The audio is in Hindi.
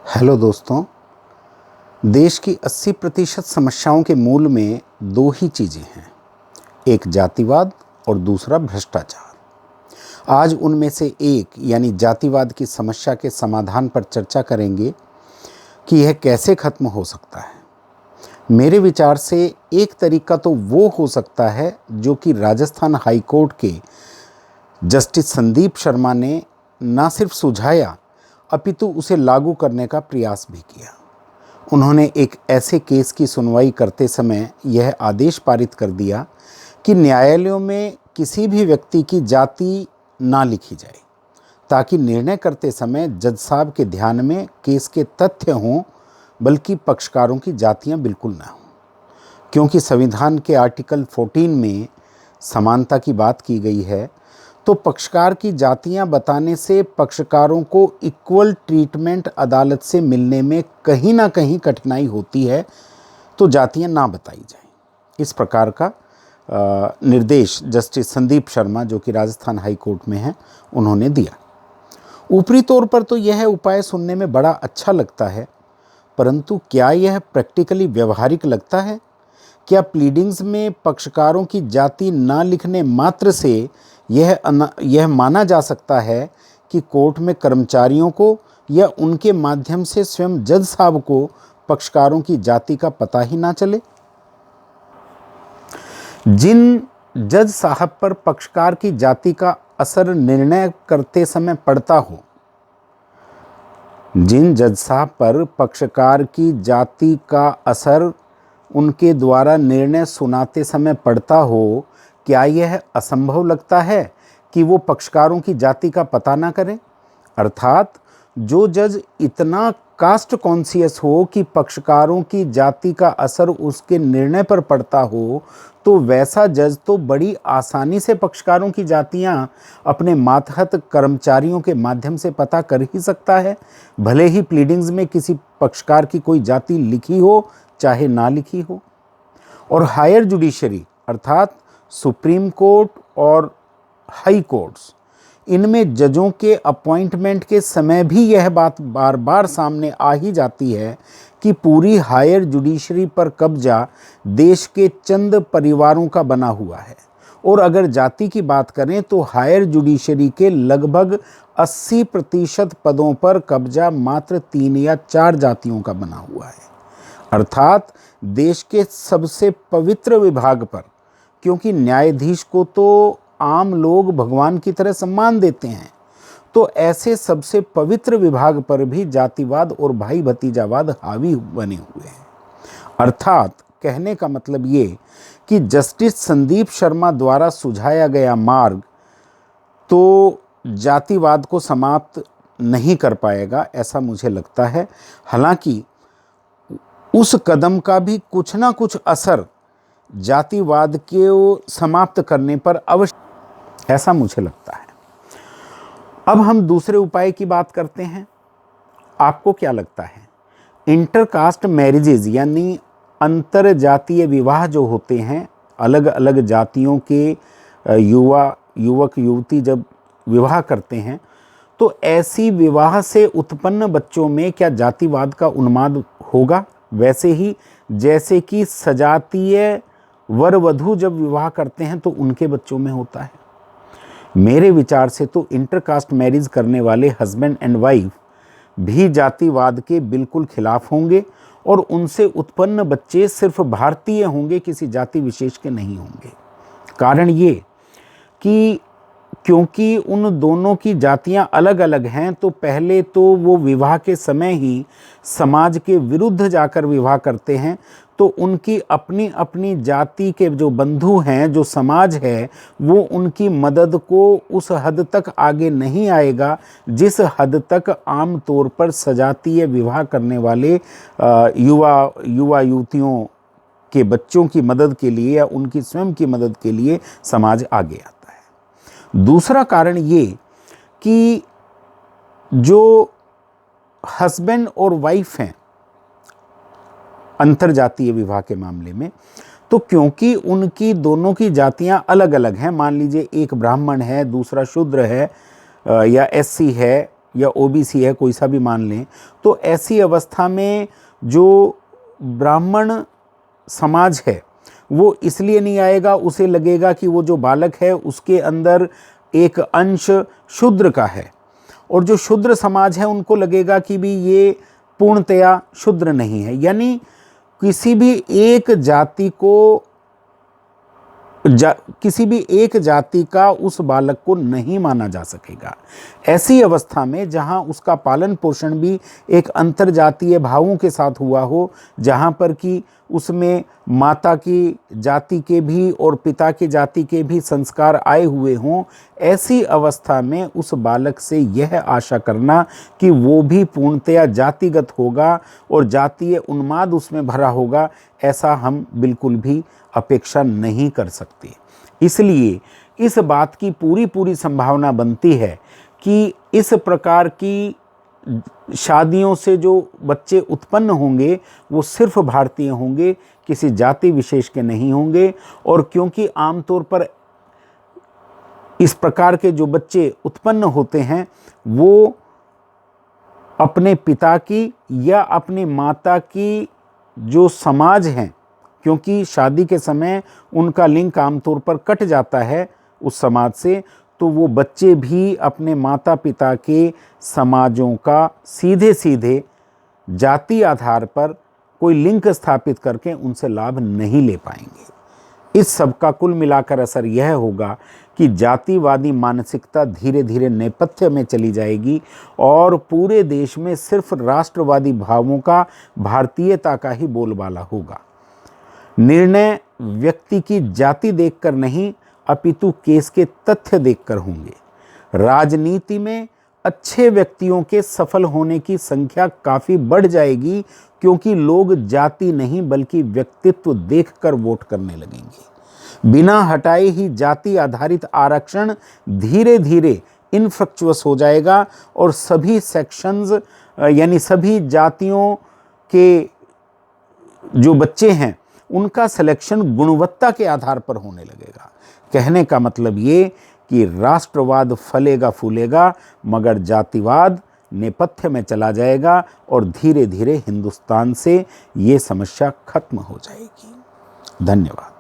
हेलो दोस्तों। देश की 80% समस्याओं के मूल में दो ही चीज़ें हैं, एक जातिवाद और दूसरा भ्रष्टाचार। आज उनमें से एक यानी जातिवाद की समस्या के समाधान पर चर्चा करेंगे कि यह कैसे खत्म हो सकता है। मेरे विचार से एक तरीका तो वो हो सकता है जो कि राजस्थान हाई कोर्ट के जस्टिस संदीप शर्मा ने न सिर्फ सुझाया अपितु उसे लागू करने का प्रयास भी किया। उन्होंने एक ऐसे केस की सुनवाई करते समय यह आदेश पारित कर दिया कि न्यायालयों में किसी भी व्यक्ति की जाति ना लिखी जाए, ताकि निर्णय करते समय जज साहब के ध्यान में केस के तथ्य हों, बल्कि पक्षकारों की जातियां बिल्कुल ना हों। क्योंकि संविधान के आर्टिकल 14 में समानता की बात की गई है, तो पक्षकार की जातियां बताने से पक्षकारों को इक्वल ट्रीटमेंट अदालत से मिलने में कहीं ना कहीं कठिनाई होती है, तो जातियां ना बताई जाएं। इस प्रकार का निर्देश जस्टिस संदीप शर्मा, जो कि राजस्थान हाई कोर्ट में हैं, उन्होंने दिया। ऊपरी तौर पर तो यह उपाय सुनने में बड़ा अच्छा लगता है, परंतु क्या यह प्रैक्टिकली व्यवहारिक लगता है? क्या प्लीडिंग्स में पक्षकारों की जाति ना लिखने मात्र से यह माना जा सकता है कि कोर्ट में कर्मचारियों को या उनके माध्यम से स्वयं जज साहब को पक्षकारों की जाति का पता ही ना चले? जिन जज साहब पर पक्षकार की जाति का असर निर्णय करते समय पड़ता हो, जिन जज साहब पर पक्षकार की जाति का असर उनके द्वारा निर्णय सुनाते समय पड़ता हो, क्या यह असंभव लगता है कि वो पक्षकारों की जाति का पता ना करें? अर्थात जो जज इतना कास्ट कॉन्शियस हो कि पक्षकारों की जाति का असर उसके निर्णय पर पड़ता हो, तो वैसा जज तो बड़ी आसानी से पक्षकारों की जातियां अपने मातहत कर्मचारियों के माध्यम से पता कर ही सकता है, भले ही प्लीडिंग्स में किसी पक्षकार की कोई जाति लिखी हो चाहे ना लिखी हो। और हायर जुडिशरी अर्थात सुप्रीम कोर्ट और हाई कोर्ट्स, इनमें जजों के अपॉइंटमेंट के समय भी यह बात बार बार सामने आ ही जाती है कि पूरी हायर जुडिशरी पर कब्जा देश के चंद परिवारों का बना हुआ है। और अगर जाति की बात करें तो हायर जुडिशरी के लगभग 80% पदों पर कब्जा मात्र 3 या 4 जातियों का बना हुआ है। अर्थात देश के सबसे पवित्र विभाग पर, क्योंकि न्यायाधीश को तो आम लोग भगवान की तरह सम्मान देते हैं, तो ऐसे सबसे पवित्र विभाग पर भी जातिवाद और भाई भतीजावाद हावी बने हुए हैं। अर्थात कहने का मतलब ये कि जस्टिस संदीप शर्मा द्वारा सुझाया गया मार्ग तो जातिवाद को समाप्त नहीं कर पाएगा, ऐसा मुझे लगता है। हालांकि उस कदम का भी कुछ ना कुछ असर जातिवाद को समाप्त करने पर अवश्य, ऐसा मुझे लगता है। अब हम दूसरे उपाय की बात करते हैं। आपको क्या लगता है? इंटरकास्ट मैरिजेज यानी अंतर जातीय विवाह जो होते हैं, अलग अलग जातियों के युवक युवती जब विवाह करते हैं, तो ऐसी विवाह से उत्पन्न बच्चों में क्या जातिवाद का उन्माद होगा? वैसे ही जैसे कि सजातीय वर वधू जब विवाह करते हैं तो उनके बच्चों में होता है। मेरे विचार से तो इंटरकास्ट मैरिज करने वाले हस्बैंड एंड वाइफ भी जातिवाद के बिल्कुल खिलाफ होंगे और उनसे उत्पन्न बच्चे सिर्फ भारतीय होंगे, किसी जाति विशेष के नहीं होंगे। कारण ये कि क्योंकि उन दोनों की जातियां अलग अलग हैं, तो पहले तो वो विवाह के समय ही समाज के विरुद्ध जाकर विवाह करते हैं, तो उनकी अपनी अपनी जाति के जो बंधु हैं, जो समाज है, वो उनकी मदद को उस हद तक आगे नहीं आएगा जिस हद तक आम तौर पर सजातीय विवाह करने वाले युवा युवतियों के बच्चों की मदद के लिए या उनकी स्वयं की मदद के लिए समाज आगे आता है। दूसरा कारण ये कि जो हस्बैंड और वाइफ हैं अंतरजातीय विवाह के मामले में, तो क्योंकि उनकी दोनों की जातियां अलग अलग हैं, मान लीजिए एक ब्राह्मण है, दूसरा शूद्र है या एससी है या ओबीसी है, कोई सा भी मान लें, तो ऐसी अवस्था में जो ब्राह्मण समाज है वो इसलिए नहीं आएगा, उसे लगेगा कि वो जो बालक है उसके अंदर एक अंश शूद्र का है, और जो शूद्र समाज है उनको लगेगा कि भी ये पूर्णतया शूद्र नहीं है। यानी किसी भी एक जाति को किसी भी एक जाति का उस बालक को नहीं माना जा सकेगा। ऐसी अवस्था में जहां उसका पालन पोषण भी एक अंतरजातीय भावों के साथ हुआ हो, जहां पर कि उसमें माता की जाति के भी और पिता की जाति के भी संस्कार आए हुए हों, ऐसी अवस्था में उस बालक से यह आशा करना कि वो भी पूर्णतया जातिगत होगा और जातीय उन्माद उसमें भरा होगा, ऐसा हम बिल्कुल भी अपेक्षा नहीं कर सकते। इसलिए इस बात की पूरी संभावना बनती है कि इस प्रकार की शादियों से जो बच्चे उत्पन्न होंगे वो सिर्फ भारतीय होंगे, किसी जाति विशेष के नहीं होंगे। और क्योंकि आमतौर पर इस प्रकार के जो बच्चे उत्पन्न होते हैं वो अपने पिता की या अपनी माता की जो समाज हैं, क्योंकि शादी के समय उनका लिंग आमतौर पर कट जाता है उस समाज से, तो वो बच्चे भी अपने माता पिता के समाजों का सीधे सीधे जाति आधार पर कोई लिंक स्थापित करके उनसे लाभ नहीं ले पाएंगे। इस सब का कुल मिलाकर असर यह होगा कि जातिवादी मानसिकता धीरे धीरे नेपथ्य में चली जाएगी और पूरे देश में सिर्फ राष्ट्रवादी भावों का, भारतीयता का ही बोलबाला होगा। निर्णय व्यक्ति की जाति देखकर नहीं अपितु केस के तथ्य देखकर होंगे। राजनीति में अच्छे व्यक्तियों के सफल होने की संख्या काफ़ी बढ़ जाएगी, क्योंकि लोग जाति नहीं बल्कि व्यक्तित्व देखकर वोट करने लगेंगे। बिना हटाए ही जाति आधारित आरक्षण धीरे धीरे इनफ्रक्चुअस हो जाएगा और सभी सेक्शंस यानी सभी जातियों के जो बच्चे हैं उनका सिलेक्शन गुणवत्ता के आधार पर होने लगेगा। कहने का मतलब ये कि राष्ट्रवाद फलेगा फूलेगा मगर जातिवाद नेपथ्य में चला जाएगा और धीरे धीरे हिंदुस्तान से ये समस्या खत्म हो जाएगी। धन्यवाद।